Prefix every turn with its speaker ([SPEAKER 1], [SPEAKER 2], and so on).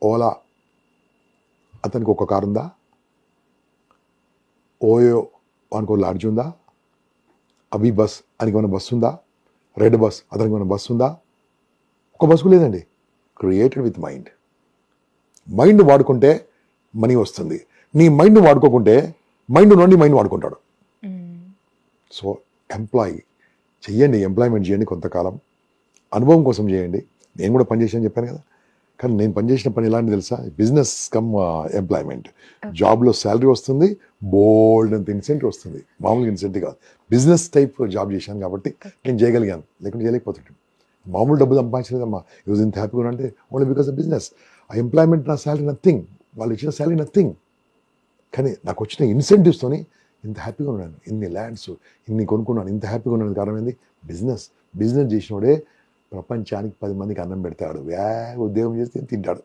[SPEAKER 1] ఓలా అతనికి ఒక కారు ఉందా? ఓయో వానికి ఒక లాడ్జ్ ఉందా? అవి బస్ అనికి ఏమైనా బస్సు ఉందా? రెడ్ బస్ అతనికి ఏమైనా బస్సు ఉందా? ఒక బస్సు లేదండి. Created with mind. మైండ్ వాడుకుంటే మనీ వస్తుంది. నీ మైండ్ వాడుకోకుంటే మైండ్ నుండి మైండ్ వాడుకుంటాడు. సో ఎంప్లాయీ చెయ్యండి, ఎంప్లాయ్మెంట్ చేయండి కొంతకాలం, అనుభవం కోసం చేయండి. నేను కూడా పనిచేసాను చెప్పాను కదా. కానీ నేను పనిచేసిన పని ఎలాంటి తెలుసా? Business come employment. జాబ్లో శాలరీ వస్తుంది, బోల్డ్ అంత ఇన్సెంటివ్ వస్తుంది. మామూలుగా ఇన్సెంటివ్ కాదు, బిజినెస్ టైప్ జాబ్ చేశాను కాబట్టి నేను చేయగలిగాను, లేకుంటే చేయలేకపోతుంటాను. మామూలు డబ్బు సంపాదించలేదమ్మా. ఈరోజు ఇంత హ్యాపీగా అంటే ఓన్లీ బికాస్ ఆఫ్ బిజినెస్. ఆ ఎంప్లాయ్మెంట్ నా శాలరీ నథింగ్, వాళ్ళు ఇచ్చిన శాలరీ నథింగ్, కానీ నాకు వచ్చిన ఇన్సెంటివ్స్తోని ఇంత హ్యాపీగా ఉన్నాను. ఇన్ని ల్యాండ్స్ ఇన్ని కొనుక్కున్నాను, ఇంత హ్యాపీగా ఉన్నాను. కారణం ఏంది? బిజినెస్. బిజినెస్ చేసినోడే ప్రపంచానికి 10 మందికి అన్నం పెడతాడు. ఉద్యోగం చేస్తే తింటాడు.